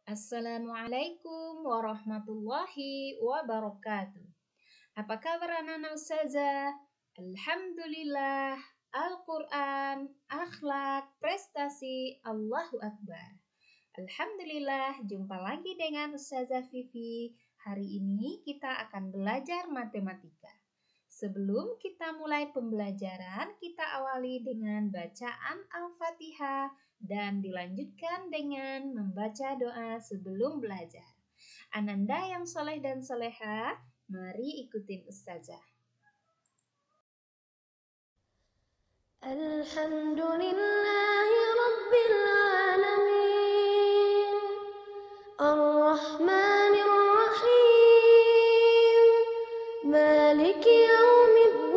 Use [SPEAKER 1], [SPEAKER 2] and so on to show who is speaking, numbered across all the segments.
[SPEAKER 1] Assalamualaikum warahmatullahi wabarakatuh. Apa kabar anak-anak ustazah? Alhamdulillah, Al-Quran, akhlak, prestasi, Allahu Akbar. Alhamdulillah, jumpa lagi dengan Ustazah Vivi. Hari ini kita akan belajar matematika. Sebelum kita mulai pembelajaran, kita awali dengan bacaan Al-Fatihah dan dilanjutkan dengan membaca doa sebelum belajar. Ananda yang soleh dan soleha, mari ikutin Ustazah.
[SPEAKER 2] Alhamdulillahi Rabbil Alamin Ar-Rahmanir Rahim Maliki Yawmiddin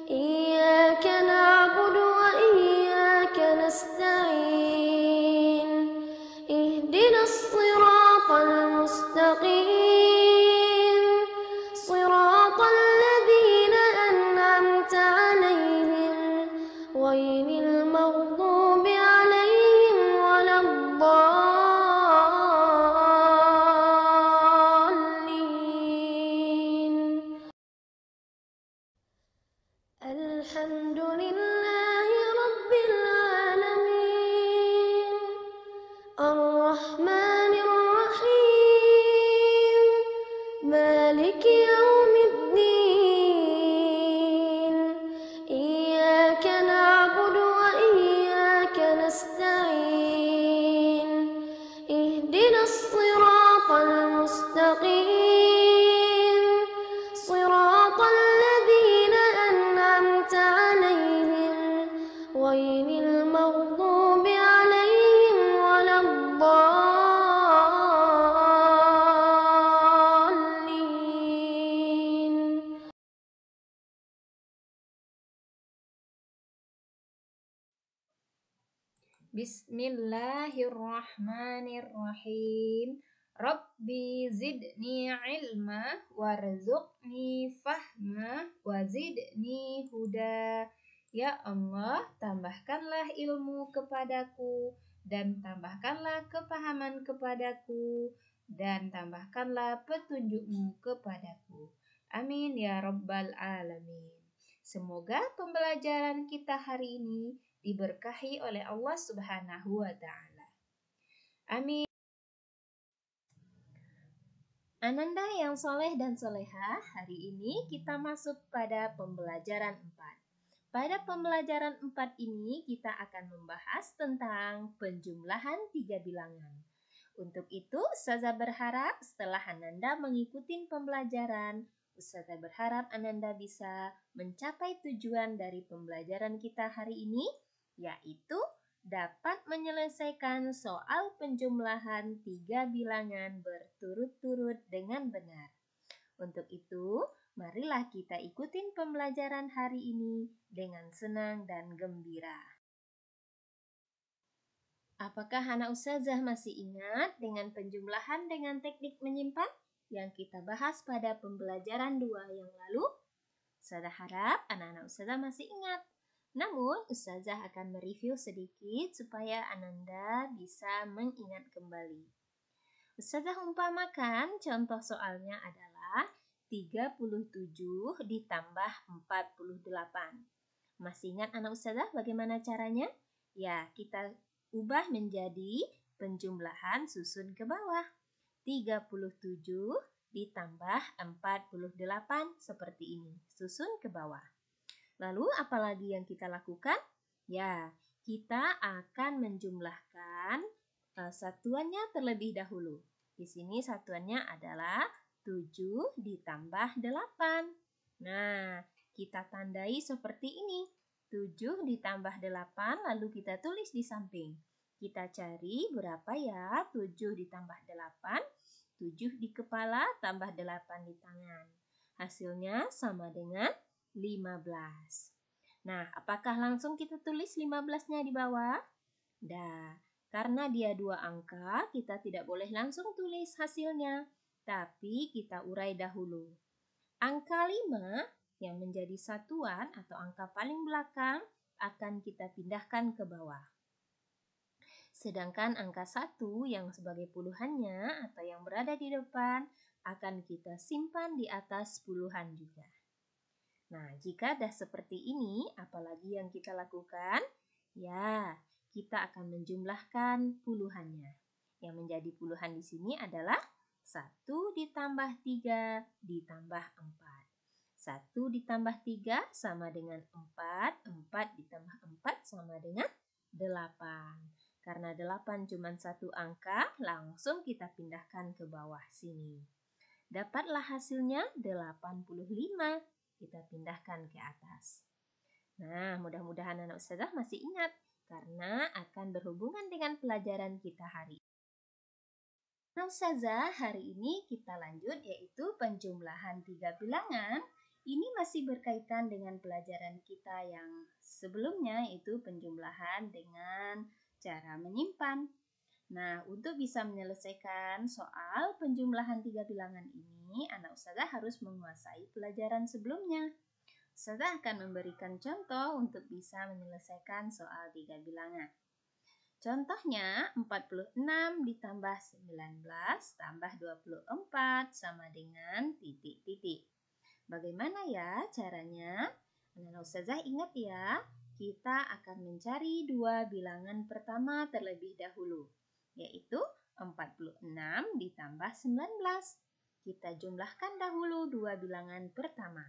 [SPEAKER 2] Iyyaka na'budu wa iyyaka nasta'in Ihdinas siratal mustaqim Siratal ladzina an'amta 'alaihim ghairil maghdubi 'alaihim waladdallin Alhamdulillahi Rabbil Alamin Ar-Rahmanir Rahim Maliki Yawmiddin Iyyaka na'budu wa iyyaka nasta'in Ihdinas siratal mustaqim Siratal ladzina an'amta 'alaihim ghairil maghdubi 'alaihim waladdallin
[SPEAKER 1] Bismillahirrahmanirrahim. Rabbi zidni ilma warzuqni fahma wazidni huda. Ya Allah, tambahkanlah ilmu kepadaku dan tambahkanlah kepahaman kepadaku dan tambahkanlah petunjukmu kepadaku. Amin ya rabbal alamin. Semoga pembelajaran kita hari ini diberkahi oleh Allah Subhanahu wa taala. Amin. Ananda yang soleh dan soleha, hari ini kita masuk pada pembelajaran 4. Pada pembelajaran 4 ini kita akan membahas tentang penjumlahan 3 bilangan. Untuk itu, Ustazah berharap setelah Ananda mengikuti pembelajaran, Ustazah berharap Ananda bisa mencapai tujuan dari pembelajaran kita hari ini, yaitu dapat menyelesaikan soal penjumlahan 3 bilangan berturut-turut dengan benar. Untuk itu, marilah kita ikutin pembelajaran hari ini dengan senang dan gembira. Apakah anak ustazah masih ingat dengan penjumlahan dengan teknik menyimpan yang kita bahas pada pembelajaran 2 yang lalu? Ustazah harap anak-anak ustazah masih ingat. Namun, ustazah akan mereview sedikit supaya Ananda bisa mengingat kembali. Ustazah umpamakan contoh soalnya adalah 37 ditambah 48. Masih ingat anak ustazah bagaimana caranya? Ya, kita ubah menjadi penjumlahan susun ke bawah. 37 ditambah 48 seperti ini, susun ke bawah. Lalu apalagi yang kita lakukan? Ya, kita akan menjumlahkan satuannya terlebih dahulu. Di sini satuannya adalah 7 ditambah 8. Nah, kita tandai seperti ini. 7 ditambah 8 lalu kita tulis di samping. Kita cari berapa ya 7 ditambah 8. 7 di kepala tambah 8 di tangan. Hasilnya sama dengan 15. Nah, apakah langsung kita tulis 15-nya di bawah? Dah, karena dia 2 angka, kita tidak boleh langsung tulis hasilnya. Tapi kita urai dahulu. Angka 5 yang menjadi satuan atau angka paling belakang akan kita pindahkan ke bawah. Sedangkan angka 1 yang sebagai puluhannya atau yang berada di depan akan kita simpan di atas puluhan juga. Nah, jika dah seperti ini, apalagi yang kita lakukan? Ya, kita akan menjumlahkan puluhannya. Yang menjadi puluhan di sini adalah 1 ditambah 3 ditambah 4. 1 ditambah 3 sama dengan 4, 4 ditambah 4 sama dengan 8. Karena 8 cuma satu angka, langsung kita pindahkan ke bawah sini. Dapatlah hasilnya 85. Kita pindahkan ke atas. Nah, mudah-mudahan anak ustazah masih ingat karena akan berhubungan dengan pelajaran kita hari ini. Anak ustazah, hari ini kita lanjut yaitu penjumlahan 3 bilangan. Ini masih berkaitan dengan pelajaran kita yang sebelumnya yaitu penjumlahan dengan cara menyimpan. Nah, untuk bisa menyelesaikan soal penjumlahan 3 bilangan ini, anak ustazah harus menguasai pelajaran sebelumnya. Ustazah akan memberikan contoh untuk bisa menyelesaikan soal 3 bilangan. Contohnya, 46 ditambah 19 tambah 24 sama dengan titik-titik. Bagaimana ya caranya? Anak ustazah ingat ya, kita akan mencari 2 bilangan pertama terlebih dahulu, yaitu 46 ditambah 19. Kita jumlahkan dahulu 2 bilangan pertama.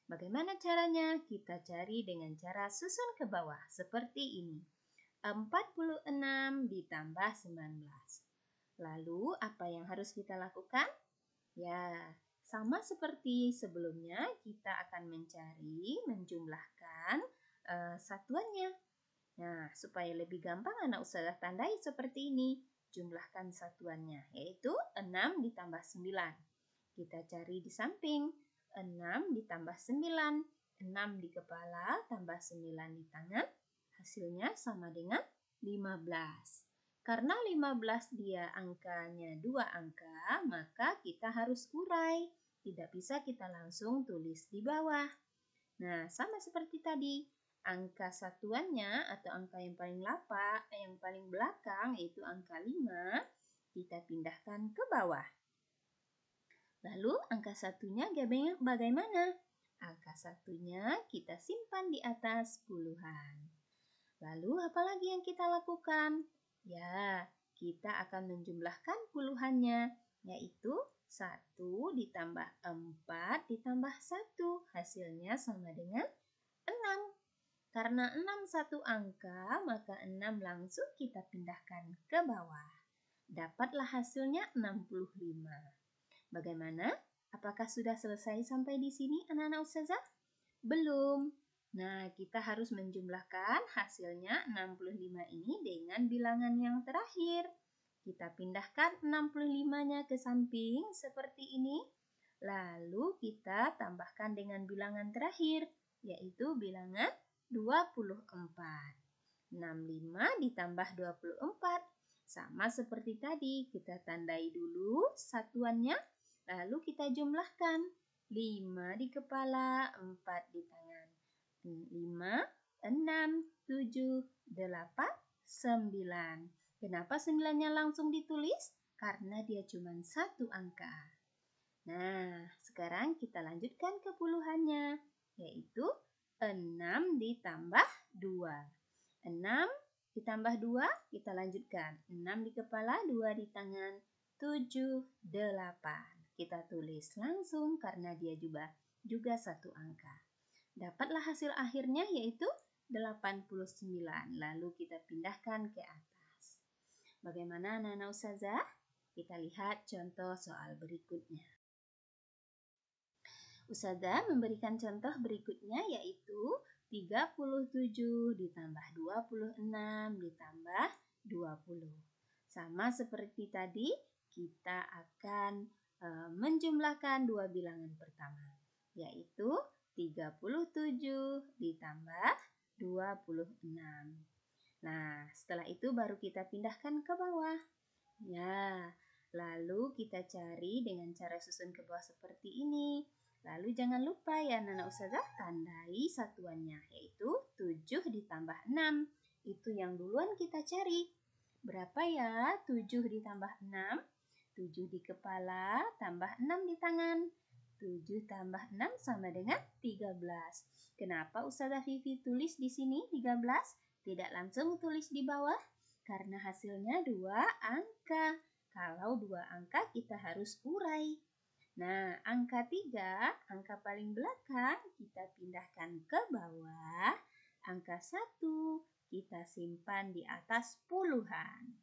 [SPEAKER 1] Bagaimana caranya? Kita cari dengan cara susun ke bawah seperti ini. 46 ditambah 19. Lalu apa yang harus kita lakukan? Ya, sama seperti sebelumnya, kita akan menjumlahkan satuannya. Nah, supaya lebih gampang anak ustazah tandai seperti ini. Jumlahkan satuannya, yaitu 6 ditambah 9. Kita cari di samping. 6 ditambah 9. 6 di kepala tambah 9 di tangan. Hasilnya sama dengan 15. Karena 15 dia angkanya 2 angka, maka kita harus urai. Tidak bisa kita langsung tulis di bawah. Nah, sama seperti tadi. Angka satuannya atau angka yang paling belakang yaitu angka 5, kita pindahkan ke bawah. Lalu angka satunya bagaimana? Angka satunya kita simpan di atas puluhan. Lalu apalagi yang kita lakukan? Ya, kita akan menjumlahkan puluhannya, yaitu 1 ditambah 4 ditambah 1. Hasilnya sama dengan 6. Karena 6 satu angka, maka 6 langsung kita pindahkan ke bawah. Dapatlah hasilnya 65. Bagaimana? Apakah sudah selesai sampai di sini anak-anak ustazah? Belum. Nah, kita harus menjumlahkan hasilnya 65 ini dengan bilangan yang terakhir. Kita pindahkan 65-nya ke samping seperti ini. Lalu kita tambahkan dengan bilangan terakhir, yaitu bilangan 24. 65 ditambah 24. Sama seperti tadi, kita tandai dulu satuannya, lalu kita jumlahkan. 5 di kepala, 4 di tangan. 5, 6, 7, 8, 9. Kenapa 9-nya langsung ditulis? Karena dia cuma satu angka. Nah, sekarang kita lanjutkan ke puluhannya, yaitu 6 ditambah 2. 6 ditambah 2, kita lanjutkan. 6 di kepala, 2 di tangan, 7, 8. Kita tulis langsung karena dia juga satu angka. Dapatlah hasil akhirnya yaitu 89. Lalu kita pindahkan ke atas. Bagaimana anak-anak ustazah? Kita lihat contoh soal berikutnya. Ustazah memberikan contoh berikutnya yaitu 37 ditambah 26 ditambah 20. Sama seperti tadi, kita akan menjumlahkan 2 bilangan pertama, yaitu 37 ditambah 26. Nah, setelah itu baru kita pindahkan ke bawah. Ya, lalu kita cari dengan cara susun ke bawah seperti ini. Lalu jangan lupa ya anak-anak ustazah tandai satuannya, yaitu 7 ditambah 6. Itu yang duluan kita cari. Berapa ya? 7 ditambah 6. 7 di kepala tambah 6 di tangan. 7 tambah 6 sama dengan 13. Kenapa Ustazah Vivi tulis di sini 13? Tidak langsung tulis di bawah? Karena hasilnya 2 angka. Kalau 2 angka kita harus urai. Nah, angka 3, angka paling belakang, kita pindahkan ke bawah. Angka 1, kita simpan di atas puluhan.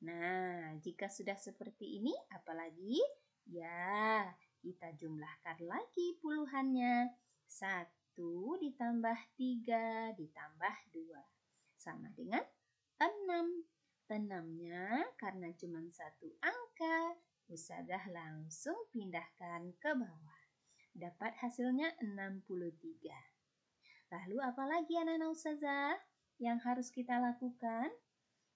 [SPEAKER 1] Nah, jika sudah seperti ini, apalagi? Ya, kita jumlahkan lagi puluhannya. 1 ditambah 3 ditambah 2. Sama dengan 6. 6-nya karena cuma 1 angka, Ustazah langsung pindahkan ke bawah. Dapat hasilnya 63. Lalu apalagi anak-anak Ustazah yang harus kita lakukan?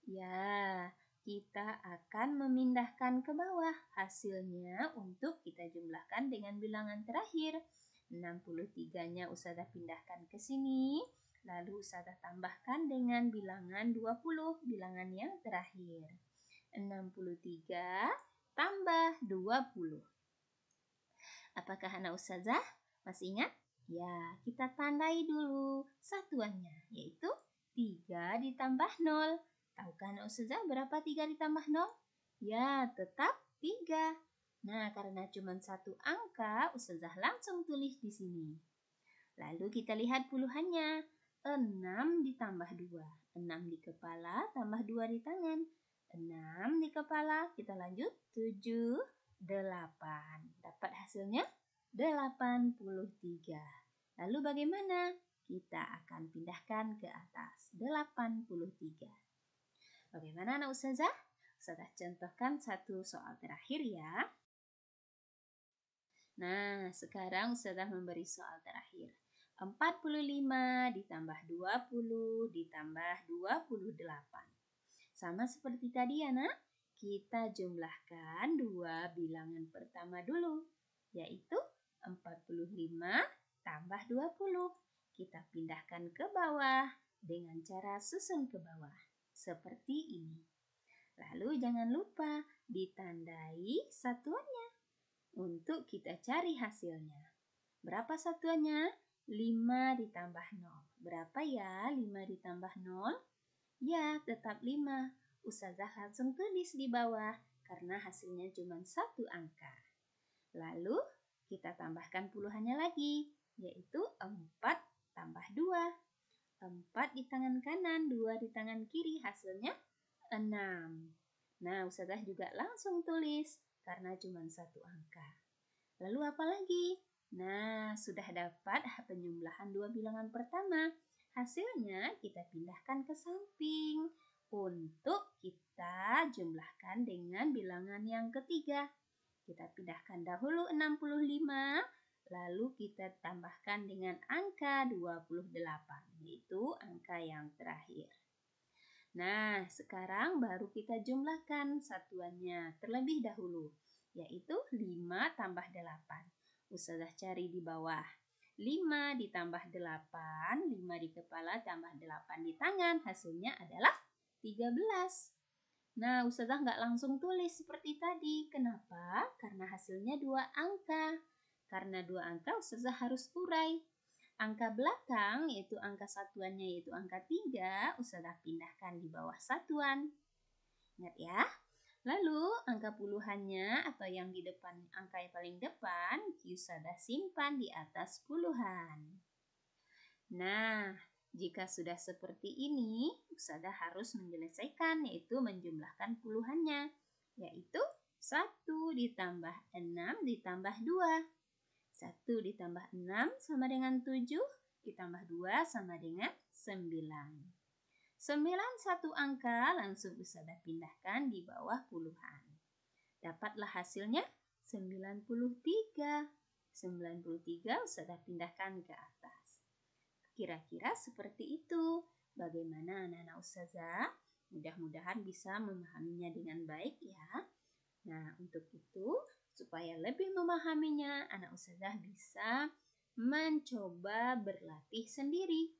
[SPEAKER 1] Ya, kita akan memindahkan ke bawah hasilnya untuk kita jumlahkan dengan bilangan terakhir. 63-nya Ustazah pindahkan ke sini. Lalu Ustazah tambahkan dengan bilangan 20, bilangan yang terakhir. 63 tambah 20. Apakah anak Ustazah masih ingat? Ya, kita tandai dulu satuannya, yaitu 3 ditambah 0. Tahukah anak Ustazah berapa 3 ditambah 0? Ya, tetap 3. Nah, karena cuma 1 angka, Ustazah langsung tulis di sini. Lalu kita lihat puluhannya. 6 ditambah 2. 6 di kepala tambah 2 di tangan. 6 di kepala, kita lanjut 7, 8. Dapat hasilnya 83. Lalu bagaimana? Kita akan pindahkan ke atas 83. Bagaimana anak Ustazah? Ustazah contohkan satu soal terakhir ya. Nah, sekarang Ustazah memberi soal terakhir. 45 ditambah 20 ditambah 28. Sama seperti tadi ya nak, kita jumlahkan 2 bilangan pertama dulu, yaitu 45 tambah 20. Kita pindahkan ke bawah dengan cara susun ke bawah, seperti ini. Lalu jangan lupa ditandai satuannya untuk kita cari hasilnya. Berapa satuannya? 5 ditambah 0. Berapa ya 5 ditambah 0? Ya, tetap 5. Ustazah langsung tulis di bawah karena hasilnya cuma 1 angka. Lalu kita tambahkan puluhannya lagi, yaitu 4 tambah 2. 4 di tangan kanan, 2 di tangan kiri, hasilnya 6. Nah, Ustazah juga langsung tulis karena cuma 1 angka. Lalu apa lagi? Nah, sudah dapat penjumlahan 2 bilangan pertama. Hasilnya kita pindahkan ke samping untuk kita jumlahkan dengan bilangan yang ketiga. Kita pindahkan dahulu 65, lalu kita tambahkan dengan angka 28, yaitu angka yang terakhir. Nah, sekarang baru kita jumlahkan satuannya terlebih dahulu, yaitu 5 tambah 8. Ustazah cari di bawah. 5 ditambah 8, 5 di kepala tambah 8 di tangan, hasilnya adalah 13. Nah, Ustazah nggak langsung tulis seperti tadi. Kenapa? Karena hasilnya 2 angka. Karena 2 angka, Ustazah harus urai. Angka belakang, yaitu angka satuannya, yaitu angka 3, Ustazah pindahkan di bawah satuan. Ingat ya? Lalu angka puluhannya atau yang di depan, angka yang paling depan, Ustazah simpan di atas puluhan. Nah, jika sudah seperti ini, Ustazah harus menyelesaikan, yaitu menjumlahkan puluhannya, yaitu 1 ditambah 6 ditambah 2. 1 ditambah 6 sama dengan 7, ditambah 2 sama dengan 9. 9 satu angka langsung Ustazah pindahkan di bawah puluhan. Dapatlah hasilnya 93. 93 Ustazah pindahkan ke atas. Kira-kira seperti itu. Bagaimana anak-anak Ustazah? Mudah-mudahan bisa memahaminya dengan baik ya. Nah, untuk itu supaya lebih memahaminya, anak Ustazah bisa mencoba berlatih sendiri.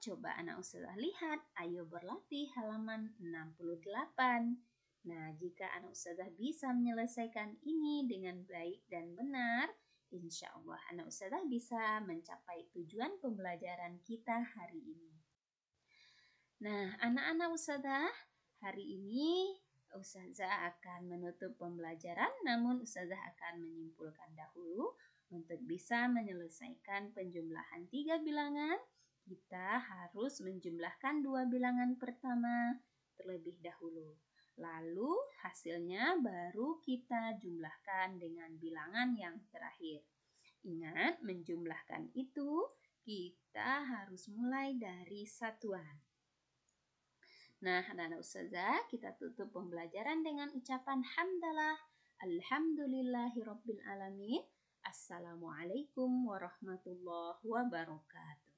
[SPEAKER 1] coba anak ustazah lihat. Ayo berlatih halaman 68. Nah, jika anak ustazah bisa menyelesaikan ini dengan baik dan benar, insya Allah anak ustazah bisa mencapai tujuan pembelajaran kita hari ini. Nah, anak-anak ustazah, hari ini ustazah akan menutup pembelajaran, namun ustazah akan menyimpulkan dahulu. Untuk bisa menyelesaikan penjumlahan 3 bilangan, kita harus menjumlahkan 2 bilangan pertama terlebih dahulu. Lalu hasilnya baru kita jumlahkan dengan bilangan yang terakhir. Ingat, menjumlahkan itu kita harus mulai dari satuan. Nah, anak-anak ustazah, kita tutup pembelajaran dengan ucapan hamdalah. Alhamdulillahirabbil alamin. Assalamualaikum warahmatullahi wabarakatuh.